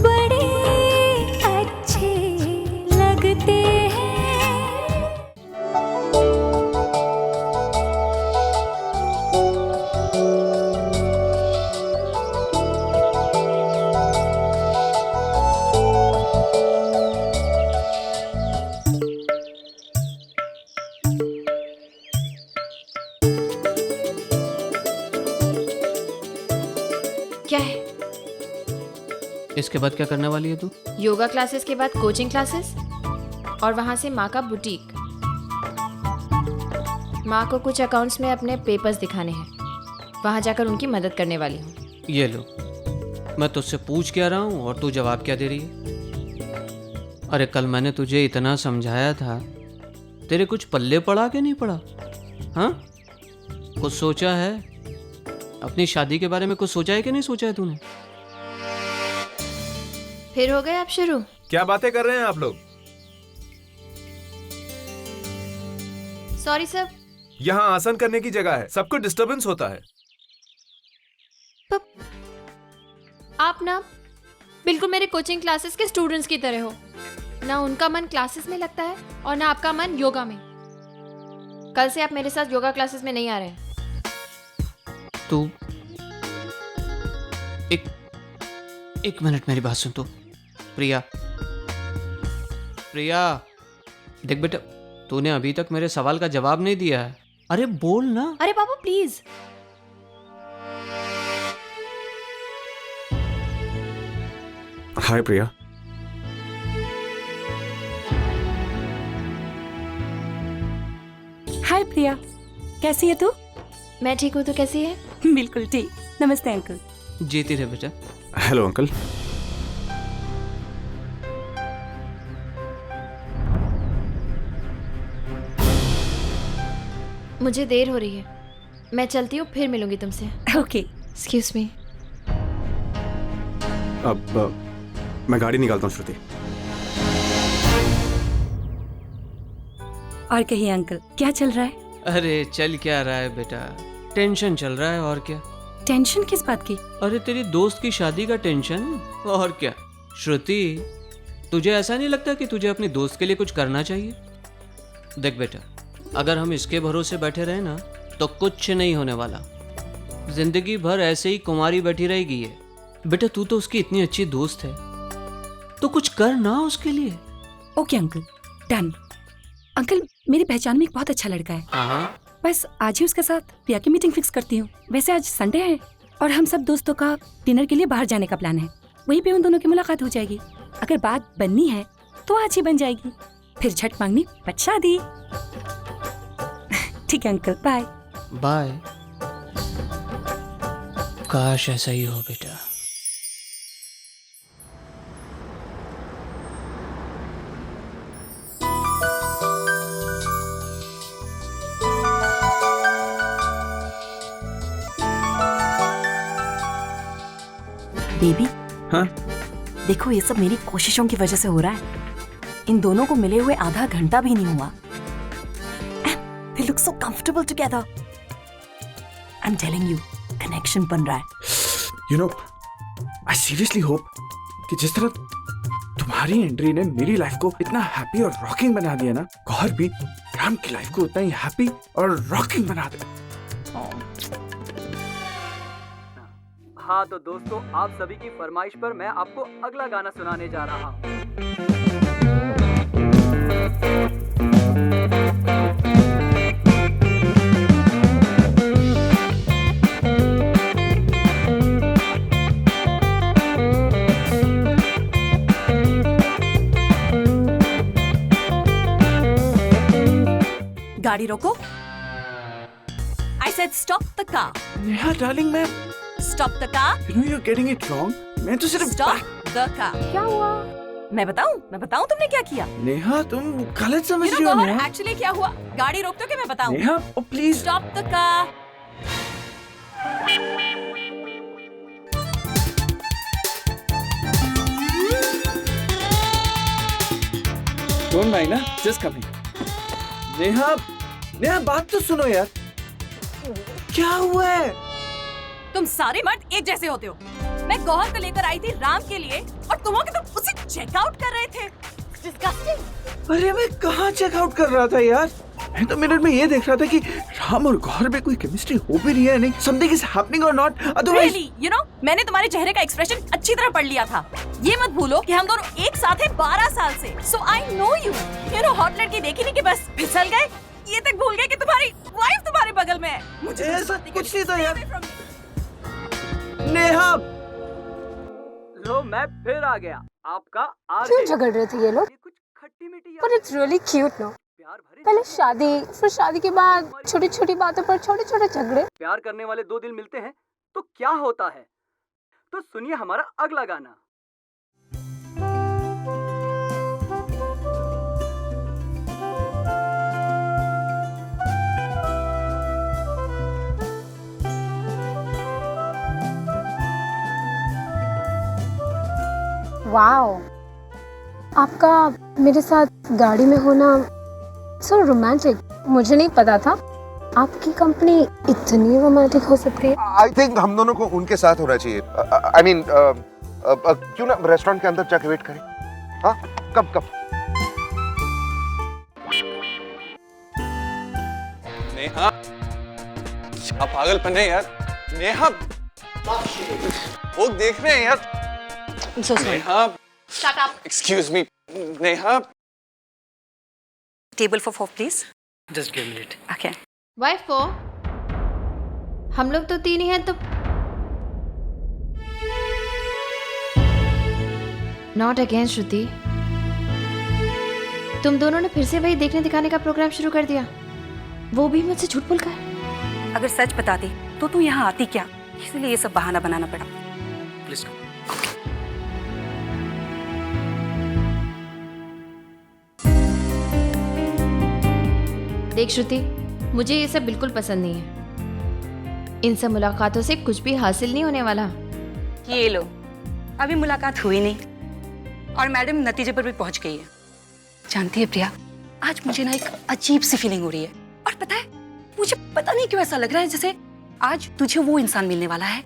बड़े अच्छे लगते हैं। क्या है? इसके बाद क्या करने वाली है तू? योगा क्लासेस के बाद कोचिंग क्लासेस और वहाँ से माँ का बुटीक। माँ को कुछ अकाउंट्स में अपने पेपर्स दिखाने हैं, वहाँ जाकर उनकी मदद करने वाली हूँ। ये लो, मैं तुझसे पूछ क्या रहा हूँ और तू जवाब क्या दे रही है? अरे कल मैंने तुझे इतना समझाया था, तेरे कुछ पल्ले पड़ा कि नहीं पड़ा? हाँ, कुछ सोचा है? अपनी शादी के बारे में कुछ सोचा है कि नहीं सोचा है तूने? फिर हो गए आप शुरू? क्या बातें कर रहे हैं आप लोग? Sorry sir. यहाँ आसन करने की जगह है, सबको डिस्टरबेंस होता है। आप ना बिल्कुल मेरे कोचिंग क्लासेस के स्टूडेंट्स की तरह हो, ना उनका मन क्लासेस में लगता है और ना आपका मन योगा में। कल से आप मेरे साथ योगा क्लासेस में नहीं आ रहे। तू एक मिनट मेरी बात सुन। तू प्रिया, देख बेटा, तूने अभी तक मेरे सवाल का जवाब नहीं दिया है। अरे बोल ना। अरे पापा प्लीज। हाय प्रिया। हाय प्रिया, कैसी है तू? मैं ठीक हूँ, तो कैसी है? बिल्कुल ठीक। नमस्ते अंकल। जीती रहे बेटा। Hello uncle. मुझे देर हो रही है, मैं चलती हूँ, फिर मिलूंगी तुमसे। ओके। Excuse me. अब मैं गाड़ी निकालता हूँ श्रुति। और कहिए अंकल, क्या चल रहा है? अरे चल क्या रहा है बेटा, टेंशन चल रहा है और क्या। टेंशन किस बात की? अरे तेरी दोस्त की शादी का टेंशन, और क्या। श्रुति, तुझे ऐसा नहीं लगता कि तुझे अपनी दोस्त के लिए कुछ करना चाहिए? देख बेटा, अगर हम इसके भरोसे बैठे रहे ना तो कुछ नहीं होने वाला। जिंदगी भर ऐसे ही कुंवारी बैठी रहेगी ये। बेटा तू तो उसकी इतनी अच्छी दोस्त है, तो कुछ कर ना उसके लिए। Okay uncle, done. अंकल, मेरी पहचान में एक बहुत अच्छा लड़का है। हाँ, बस आज ही उसके साथ प्रिया की मीटिंग फिक्स करती हूँ। वैसे आज संडे है और हम सब दोस्तों का डिनर के लिए बाहर जाने का प्लान है। वहीं पे उन दोनों की मुलाकात हो जाएगी। अगर बात बननी है तो आज ही बन जाएगी, फिर झट मांगनी बट शादी। ठीक है अंकल, बाय। बाय। काश ऐसा ही हो बेटा। बेबी, हाँ? देखो ये सब मेरी कोशिशों की वजह से हो रहा है। इन दोनों को मिले हुए आधा घंटा भी नहीं हुआ। They look so comfortable together. I'm telling you, connection बन रहा है। You know, I seriously hope कि जिस तरह तुम्हारी एंट्री ने मेरी लाइफ को इतना हैप्पी और रॉकिंग बना दिया ना, गौहर भी राम की लाइफ को उतना ही हैप्पी और रॉकिंग बना दे। हाँ तो दोस्तों, आप सभी की फरमाइश पर मैं आपको अगला गाना सुनाने जा रहा हूँ। गाड़ी रोको। I said stop the car. Neha darling, मैं Stop the car. you know you're getting it wrong. मैं तो सिर्फ Stop the car. क्या हुआ? मैं बताऊं तुमने क्या किया? नेहा तुम गलत समझ You रही know हो गौहर, नेहा। actually क्या हुआ? गाड़ी रोक दो कि मैं बताऊं? Neha oh please. Stop the car. Don't mind ना, just coming. नेहा, नेहा बात तो सुनो यार। क्या हुआ है? तुम सारे मर्द एक जैसे होते हो। मैं गौहर को लेकर आई थी राम के लिए और तुम हो कि तुम उसे चेकआउट कर रहे थे। Disgusting। अरे मैं कहाँ चेकआउट कर रहा था यार, मैं तो मिनट में ये देख रहा था कि राम और गौहर में कोई केमिस्ट्री हो भी रही है नहीं, समथिंग इज हैपनिंग और not, otherwise Really, you know, मैंने तुम्हारे चेहरे का एक्सप्रेशन अच्छी तरह पढ़ लिया था। ये मत भूलो कि हम दोनों एक साथ हैं 12 साल से। So I know you। You know, hot लड़की देखी नहीं कि बस फिसल गए, ये तक भूल गए कि तुम्हारी वाइफ तुम्हारे बगल में है। मुझे तो ऐसा पता कुछ नहीं था Stay यार। away from me। नेहा, लो मैं फिर आ गया, आपका क्यों झगड़ रहे थे ये लोग? ये कुछ खट्टी मीठी पर इट्स रियली क्यूट नो। प्यार भरे पहले शादी, फिर शादी के बाद छोटी छोटी बातों पर छोटे छोटे झगड़े। प्यार करने वाले दो दिल मिलते हैं तो क्या होता है। तो सुनिए हमारा अगला गाना। वाओ, आपका मेरे साथ गाड़ी में होना सो रोमांटिक। मुझे नहीं पता था आपकी कंपनी इतनी रोमांटिक हो सकती है। आई थिंक हम दोनों को उनके साथ होना चाहिए। आई मीन क्यों ना रेस्टोरेंट के अंदर जाके वेट करें? हाँ, कब कब? नेहा, आप पागलपन है यार। नेहा, वो देख रहे हैं यार। Neha, Shut up। Excuse me. Neha, Table for 4 please। Just give minute. Okay। Wife को हम लोग तो 3 ही हैं तो नॉट अगेन श्रुति, तुम दोनों ने फिर से वही देखने दिखाने का प्रोग्राम शुरू कर दिया, वो भी मुझसे झूठ बोलकर। अगर सच बताती तो तू यहाँ आती क्या, इसलिए ये सब बहाना बनाना पड़ा। प्लीज देख श्रुति, मुझे ये सब बिल्कुल पसंद नहीं है। इन सब मुलाकातों से कुछ भी हासिल नहीं होने वाला। ये लो, अभी मुलाकात हुई नहीं और मैडम नतीजे पर भी पहुंच गई है। जानती है प्रिया, आज मुझे ना एक अजीब सी फीलिंग हो रही है। और पता है, मुझे पता नहीं क्यों ऐसा लग रहा है जैसे आज तुझे वो इंसान मिलने वाला है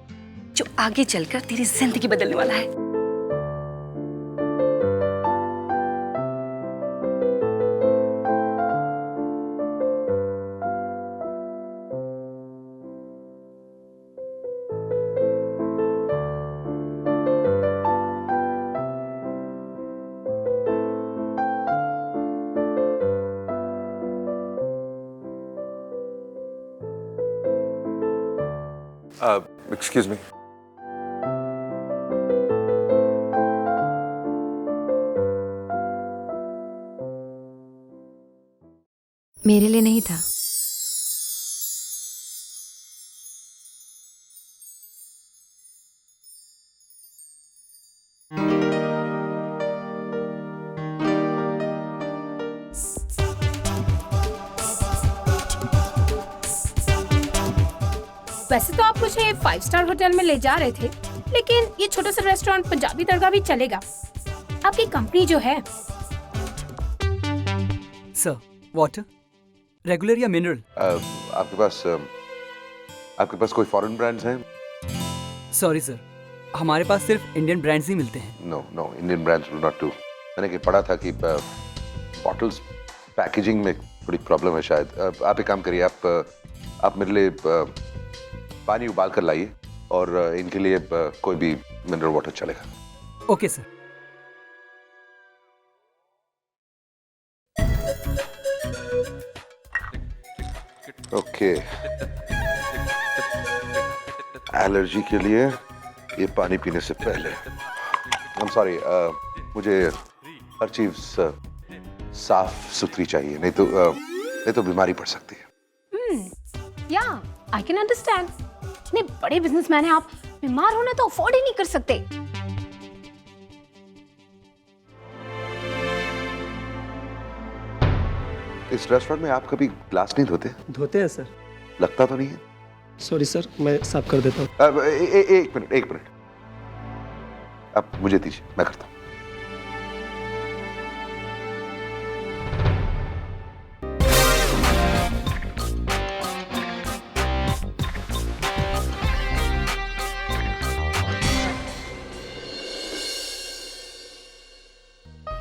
जो आगे चलकर तेरी जिंदगी बदलने वाला है। Excuse me. मेरे लिए नहीं था। वैसे तो आप मुझे 5 स्टार होटल में ले जा रहे थे, लेकिन ये छोटा सा रेस्टोरेंट पंजाबी तड़का भी चलेगा। आपकी कंपनी जो है। सर, वाटर रेगुलर या मिनरल? आपके पास कोई फॉरेन ब्रांड्स हैं? सॉरी सर, हमारे पास सिर्फ इंडियन ब्रांड्स ही मिलते हैं। No no, Indian brands will not do. मैंने कि पढ़ा था कि बॉटल्स पैकेजिंग में थोड़ी प्रॉब्लम है शायद। आप एक काम करिए, आप मेरे लिए पानी उबाल कर लाइए और इनके लिए कोई भी मिनरल वाटर चलेगा। Okay sir. ओके, एलर्जी के लिए ये पानी पीने से पहले। आई एम सॉरी, मुझे हर चीज साफ सुथरी चाहिए, नहीं तो बीमारी पड़ सकती है। या आई कैन अंडरस्टैंड। इतने बड़े बिजनेसमैन हैं आप, बीमार होना तो अफोर्ड ही नहीं कर सकते। इस रेस्टोरेंट में आप कभी ग्लास नहीं धोते? धोते हैं सर। लगता तो नहीं है। सॉरी सर, मैं साफ कर देता हूँ। एक मिनट, अब मुझे दीजिए, मैं करता हूँ।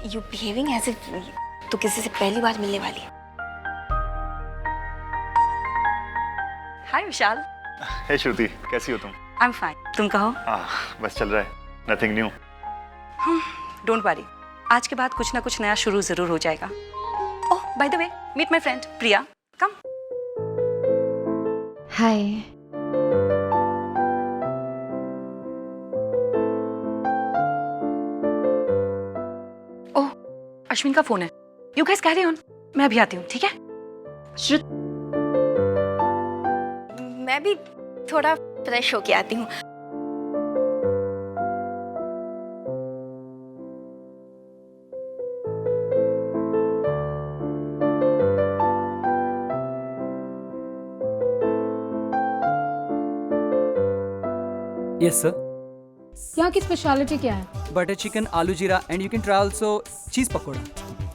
यू बिहेविंग एज इफ तू किसी से पहली बार मिलने वाली है। हाय विशाल। हे श्रुति, कैसी हो तुम? आई एम फाइन, तुम कहो? बस चल रहा है, नथिंग न्यू। डोंट वरी, आज के बाद कुछ ना कुछ नया शुरू जरूर हो जाएगा। Oh by the way, meet my friend Priya, come. Hi. Oh Ashwin का फोन है। यू गाइस कैरी ऑन, मैं अभी आती हूँ, ठीक है? मैं भी थोड़ा फ्रेश होके आती हूँ। Yes sir. यहाँ की स्पेशलिटी क्या है? बटर चिकन, आलू जीरा and you can try also चीज पकोड़ा।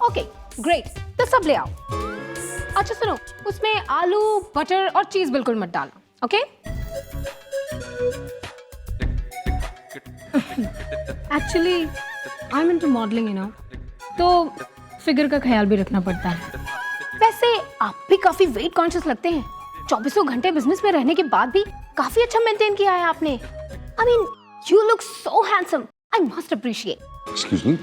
ओके ग्रेट, तो सब ले आओ। अच्छा सुनो, उसमें आलू बटर और चीज बिल्कुल मत डालना, okay? Actually I am into modelling, you know, तो फिगर का ख्याल भी रखना पड़ता है। वैसे आप भी काफी वेट कॉन्शियस लगते हैं। 24 घंटे बिजनेस में रहने के बाद भी काफी अच्छा मेंटेन किया है आपने। I mean, you look so handsome. I must appreciate. Excuse me.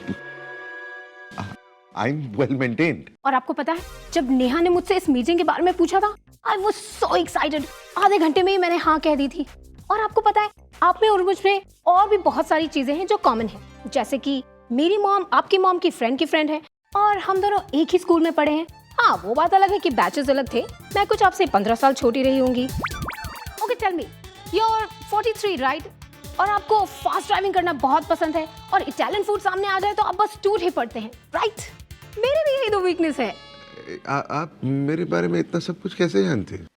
I'm well maintained. और आपको पता है, जब नेहा ने मुझसे इस मीटिंग के बारे में पूछा था, I was so excited. आधे घंटे में ही मैंने हाँ कह दी थी। और आपको पता है, आप में और मुझ में और भी बहुत सारी चीजें हैं जो कॉमन है, जैसे कि मेरी मॉम आपकी मॉम की फ्रेंड है और हम दोनों एक ही स्कूल में पढ़े हैं। हाँ, वो बात अलग है कि बैचेस अलग थे। मैं कुछ आपसे 15 साल छोटी रही होंगी। Okay tell me, you're 43 right? और आपको फास्ट ड्राइविंग करना बहुत पसंद है और इटालियन फूड सामने आ जाए तो आप बस टूट ही पड़ते हैं, राइट? मेरे भी यही 2 वीकनेस है। आप मेरे बारे में इतना सब कुछ कैसे जानते हैं?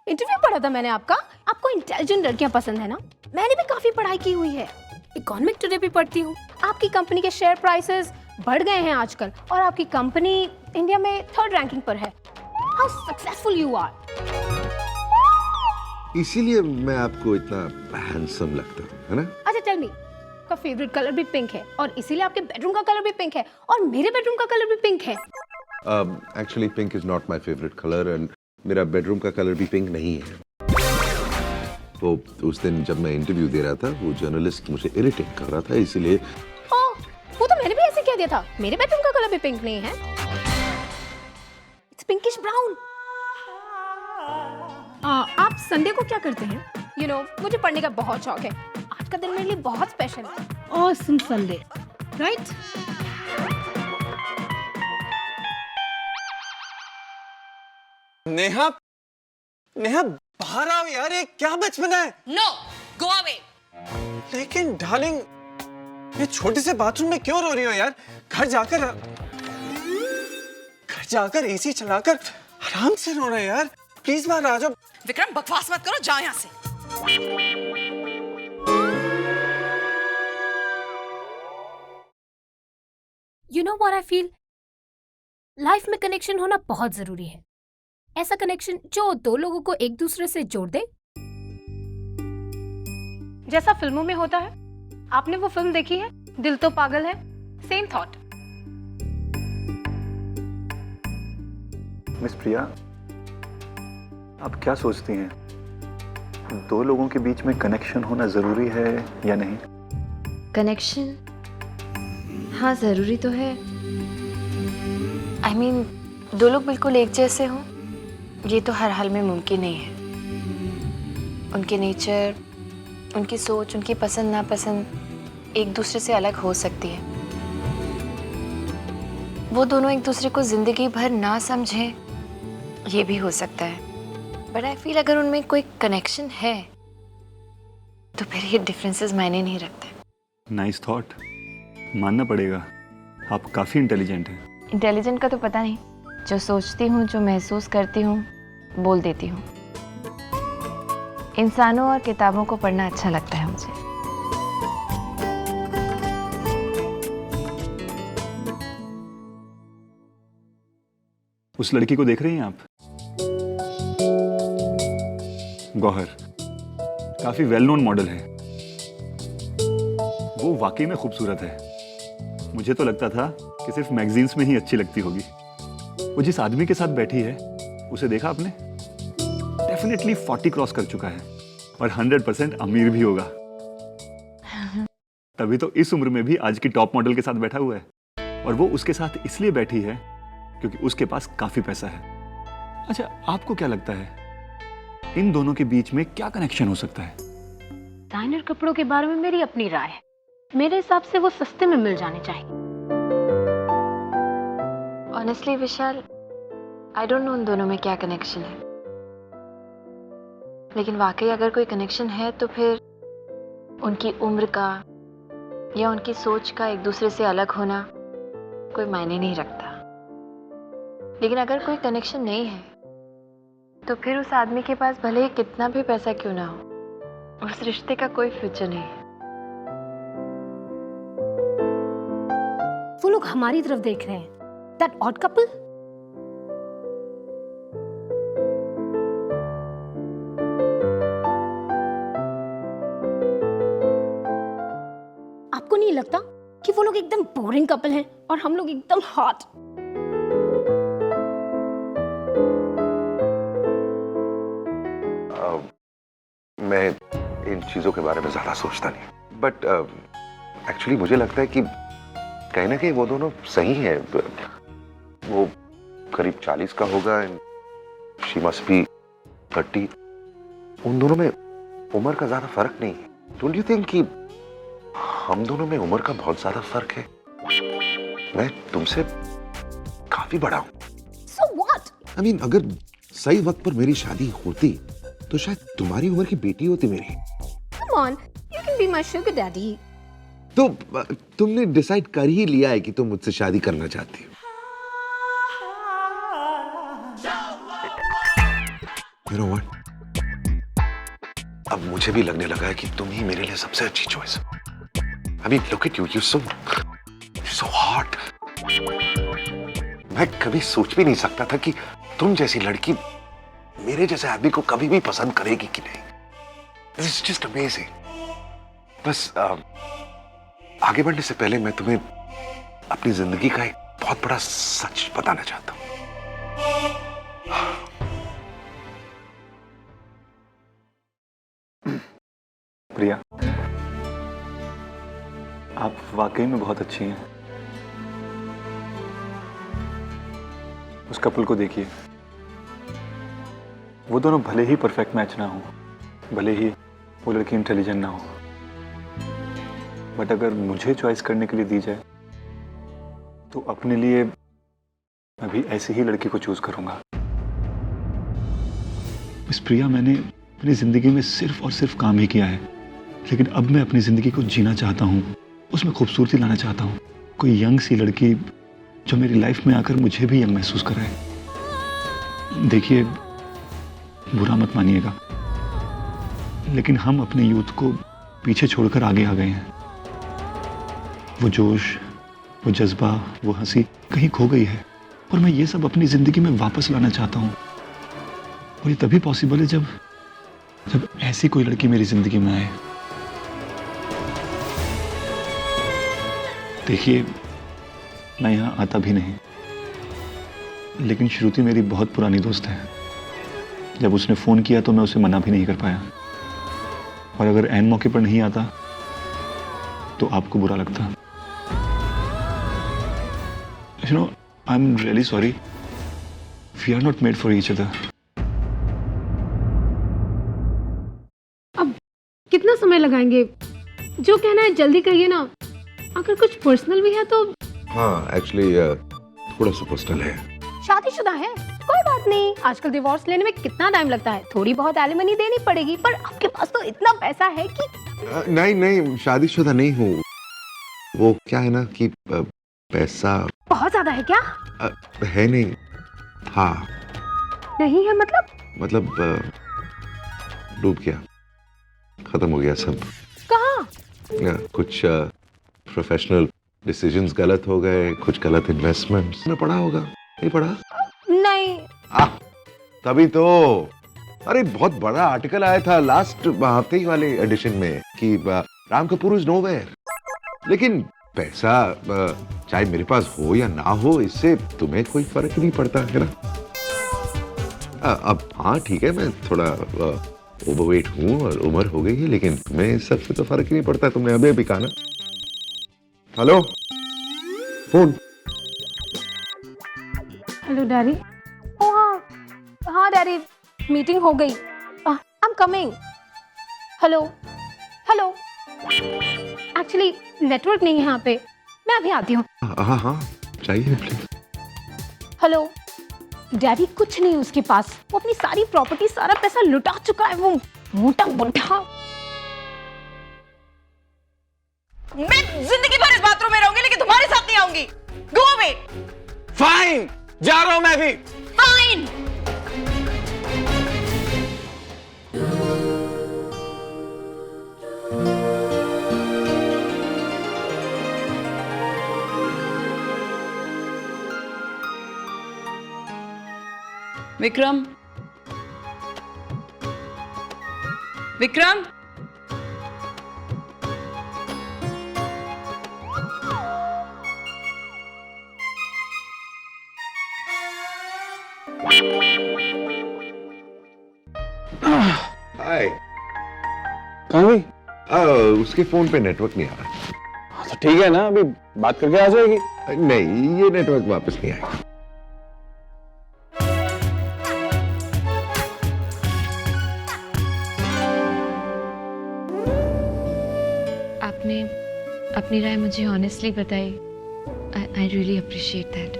इंटरव्यू पढ़ा था मैंने आपका। आपको इंटेलिजेंट लड़कियां पसंद है ना? मैंने भी काफी पढ़ाई की हुई है, इकोनॉमिक टुडे भी पढ़ती हूँ। आपकी कंपनी के शेयर प्राइसेस बढ़ गए हैं आजकल और आपकी कंपनी इंडिया में 3rd रैंकिंग पर है। How successful you are. इसीलिए मैं आपको इतना हैंडसम लगता हूँ, है ना? अच्छा टेल मी, का फेवरेट कलर भी पिंक है और इसीलिए आपके बेडरूम का कलर भी पिंक है और मेरे बेडरूम का कलर भी पिंक है। Actually pink is not my favourite colour and मेरा बेडरूम का कलर भी पिंक नहीं है। तो उस दिन जब मैं इंटरव्यू दे रहा था, वो जर्नलिस्ट मुझे इरिटेट कर रहा था, इसीलिए। ओह, वो तो मैंने भी ऐसे कह दिया था, मेरे बेडरूम का कलर भी पिंक नहीं है, इट्स पिंकिश ब्राउन। आप संडे को क्या करते हैं? You know, मुझे पढ़ने का बहुत शौक है। आज का दिन मेरे लिए बहुत स्पेशल है। Awesome Sunday, right? Neha, Neha बाहर आओ यार, ये क्या बचपना है? No, go away. लेकिन डार्लिंग, ये छोटे से बाथरूम में क्यों रो रही हो यार? घर जाकर एसी चलाकर आराम से रोना यार। प्लीज बाहर आ जाओ। विक्रम बकवास मत करो, जाओ यहाँ से। You know what I feel? Life में कनेक्शन होना बहुत जरूरी है। ऐसा कनेक्शन जो 2 लोगों को एक दूसरे से जोड़ दे, जैसा फिल्मों में होता है। आपने वो फिल्म देखी है, दिल तो पागल है? Same thought. मिस प्रिया, आप क्या सोचती हैं? 2 लोगों के बीच में कनेक्शन होना जरूरी है या नहीं? कनेक्शन हाँ ज़रूरी तो है। I mean, 2 लोग बिल्कुल एक जैसे हों, ये तो हर हाल में मुमकिन नहीं है। उनके नेचर, उनकी सोच, उनकी पसंद नापसंद एक दूसरे से अलग हो सकती है। वो दोनों एक दूसरे को जिंदगी भर ना समझें, ये भी हो सकता है। बट आई फील अगर उनमें कोई कनेक्शन है तो फिर ये डिफरेंसेस मायने नहीं रखते। नाइस थॉट, मानना पड़ेगा, आप काफी इंटेलिजेंट हैं। इंटेलिजेंट का तो पता नहीं, जो सोचती हूँ, जो महसूस करती हूँ, बोल देती हूँ। इंसानों और किताबों को पढ़ना अच्छा लगता है मुझे। उस लड़की को देख रही हैं आप? गौहर, काफी वेल नोन मॉडल है। वो वाकई में खूबसूरत है। मुझे तो लगता था कि सिर्फ मैगजीन्स में ही अच्छी लगती होगी। वो जिस आदमी के साथ बैठी है उसे देखा आपने? डेफिनेटली 40 क्रॉस कर चुका है और 100% अमीर भी होगा। तभी तो इस उम्र में भी आज की टॉप मॉडल के साथ बैठा हुआ है, और वो उसके साथ इसलिए बैठी है क्योंकि उसके पास काफी पैसा है। अच्छा, आपको क्या लगता है इन दोनों के बीच में क्या कनेक्शन हो सकता है? डिजाइनर कपड़ों के बारे में मेरी अपनी राय है। मेरे हिसाब से वो सस्ते में मिल जाने चाहिए। Honestly Vishal, I don't know उन दोनों में क्या कनेक्शन है, लेकिन वाकई अगर कोई कनेक्शन है तो फिर उनकी उम्र का या उनकी सोच का एक दूसरे से अलग होना कोई मायने नहीं रखता। लेकिन अगर कोई कनेक्शन नहीं है तो फिर उस आदमी के पास भले ही कितना भी पैसा क्यों ना हो, उस रिश्ते का कोई फ्यूचर नहीं है। वो लोग हमारी तरफ देख रहे हैं। That odd couple. आपको नहीं लगता कि वो लोग एकदम बोरिंग कपल हैं और हम लोग एकदम हॉट? मैं इन चीजों के बारे में ज्यादा सोचता नहीं, बट एक्चुअली मुझे लगता है कि कहीं ना कहीं वो दोनों सही हैं। वो करीब 40 का होगा, शी मस्ट बी 30। उन दोनों में उम्र का ज्यादा फर्क नहीं है। डोंट यू थिंक कि हम दोनों में उम्र का बहुत ज्यादा फर्क है? मैं तुमसे काफी बड़ा हूं। So what? I mean, अगर सही वक्त पर मेरी शादी होती तो शायद तुम्हारी उम्र की बेटी होती मेरी। Come on, you can be my sugar daddy. तो तुमने डिसाइड कर ही लिया है कि तुम मुझसे शादी करना चाहती हो? You know what? अब मुझे भी लगने लगा है कि तुम ही मेरे लिए सबसे अच्छी चॉइस हो। I mean, look at you, you're so hot. मैं कभी सोच भी नहीं सकता था कि तुम जैसी लड़की मेरे जैसे आदमी को कभी भी पसंद करेगी कि नहीं। This is just amazing. बस आगे बढ़ने से पहले मैं तुम्हें अपनी जिंदगी का एक बहुत बड़ा सच बताना चाहता हूं। प्रिया, आप वाकई में बहुत अच्छी हैं। उस कपल को देखिए, वो दोनों भले ही परफेक्ट मैच ना हो, भले ही वो लड़की इंटेलिजेंट ना हो, बट अगर मुझे चॉइस करने के लिए दी जाए तो अपने लिए मैं भी ऐसी ही लड़की को चूज करूंगा। मिस प्रिया, मैंने अपनी जिंदगी में सिर्फ और सिर्फ काम ही किया है, लेकिन अब मैं अपनी जिंदगी को जीना चाहता हूँ, उसमें खूबसूरती लाना चाहता हूँ। कोई यंग सी लड़की जो मेरी लाइफ में आकर मुझे भी यंग महसूस कराए। देखिए, बुरा मत मानिएगा, लेकिन हम अपने यूथ को पीछे छोड़कर आगे आ गए हैं। वो जोश, वो जज्बा, वो हंसी कहीं खो गई है, और मैं ये सब अपनी जिंदगी में वापस लाना चाहता हूँ। और ये तभी पॉसिबल है जब ऐसी कोई लड़की मेरी जिंदगी में आए। देखिए, मैं यहाँ आता भी नहीं, लेकिन श्रुति मेरी बहुत पुरानी दोस्त है। जब उसने फोन किया तो मैं उसे मना भी नहीं कर पाया, और अगर ऐन मौके पर नहीं आता तो आपको बुरा लगता। You know, I'm really sorry. We are not made for each other. अब कितना समय लगाएंगे? जो कहना है जल्दी कहिए ना। अगर कुछ पर्सनल भी है तो। हाँ, एक्चुअली थोड़ा सा पर्सनल है। शादीशुदा है, कोई बात नहीं। आजकल डिवोर्स लेने में कितना टाइम लगता है, थोड़ी बहुत एलिमनी देनी पड़ेगी, पर आपके पास तो इतना पैसा है कि। नहीं, शादीशुदा नहीं हूँ। वो क्या है ना कि पैसा बहुत ज्यादा है क्या? है नहीं, हाँ नहीं है मतलब डूब गया, खत्म हो गया सब। कहाँ? कुछ प्रोफेशनल डिसीजंस गलत हो गए, कुछ गलत इन्वेस्टमेंट्स में पड़ा होगा। नहीं पड़ा? नहीं। तभी तो, अरे बहुत बड़ा आर्टिकल आया था लास्ट हफ्ते ही वाले एडिशन में कि राम कपूर इज नोवेयर। लेकिन पैसा चाहे मेरे पास हो या ना हो, इससे तुम्हें कोई फर्क नहीं पड़ता है ना। अब हाँ ठीक है, मैं थोड़ा ओवरवेट हूँ और उम्र हो गई है, लेकिन तुम्हें इस सबसे तो फर्क ही नहीं पड़ता। तुमने अभी अभी कहा ना। Hello, phone. Hello daddy. Oh हाँ हाँ डैडी, मीटिंग हो गई। I am coming. Hello hello, actually network नहीं है यहाँ पे, मैं अभी आती हूँ। हाँ हाँ चाहिए प्लीज। हेलो डैडी, कुछ नहीं उसके पास, वो अपनी सारी प्रॉपर्टी, सारा पैसा लुटा चुका है वो मोटा बुढ़ा। मैं जिंदगी भर इस बाथरूम में रहूंगी लेकिन तुम्हारे साथ नहीं आऊंगी। Go away. फाइन, जा रहा हूं मैं भी। फाइन। विक्रम, विक्रम, हाय। कहाँ गई? उसके फोन पे नेटवर्क नहीं आ रहा। हाँ, तो ठीक है ना, अभी बात करके आ जाएगी। नहीं, ये नेटवर्क वापस नहीं आएगा। आपने अपनी राय मुझे ऑनेस्टली बताई। I really appreciate that.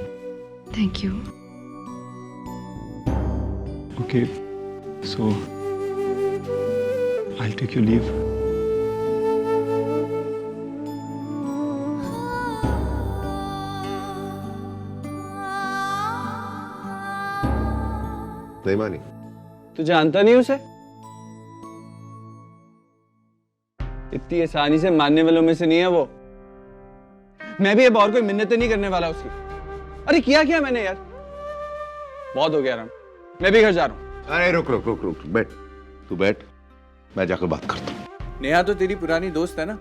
Thank you. Okay, so I'll take your leave. नहीं मानी? तू जानता नहीं उसे? इतनी आसानी से मानने वालों में से नहीं है वो। मैं भी अब और कोई मिन्नतें नहीं करने वाला उसकी। अरे किया क्या मैंने यार? बहुत हो गया राम, मैं भी घर जा रहा हूँ। अरे रुक रुक रुक रुक, बैठ। तू बैठ, मैं जाकर बात करता हूँ। नेहा तो तेरी पुरानी दोस्त है ना,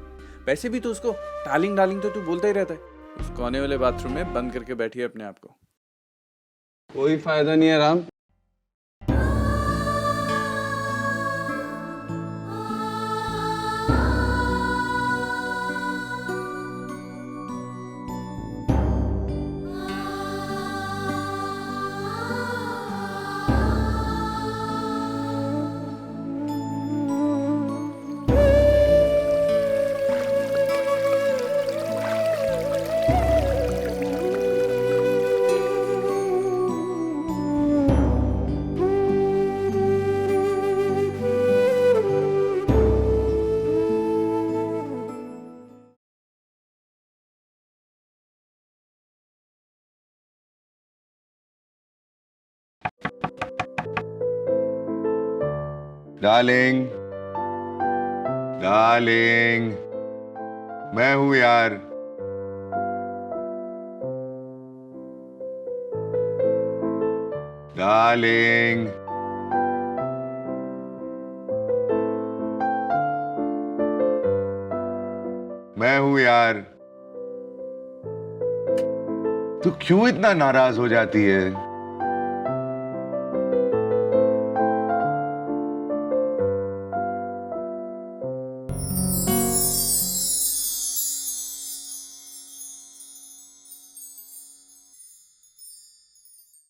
वैसे भी तो उसको डार्लिंग डार्लिंग तो तू बोलता ही रहता है। उस कोने वाले बाथरूम में बंद करके बैठी है अपने आप को। कोई फायदा नहीं है राम। डार्लिंग, डार्लिंग, मैं हूं यार। डार्लिंग, मैं हूं यार। तू क्यों इतना नाराज हो जाती है?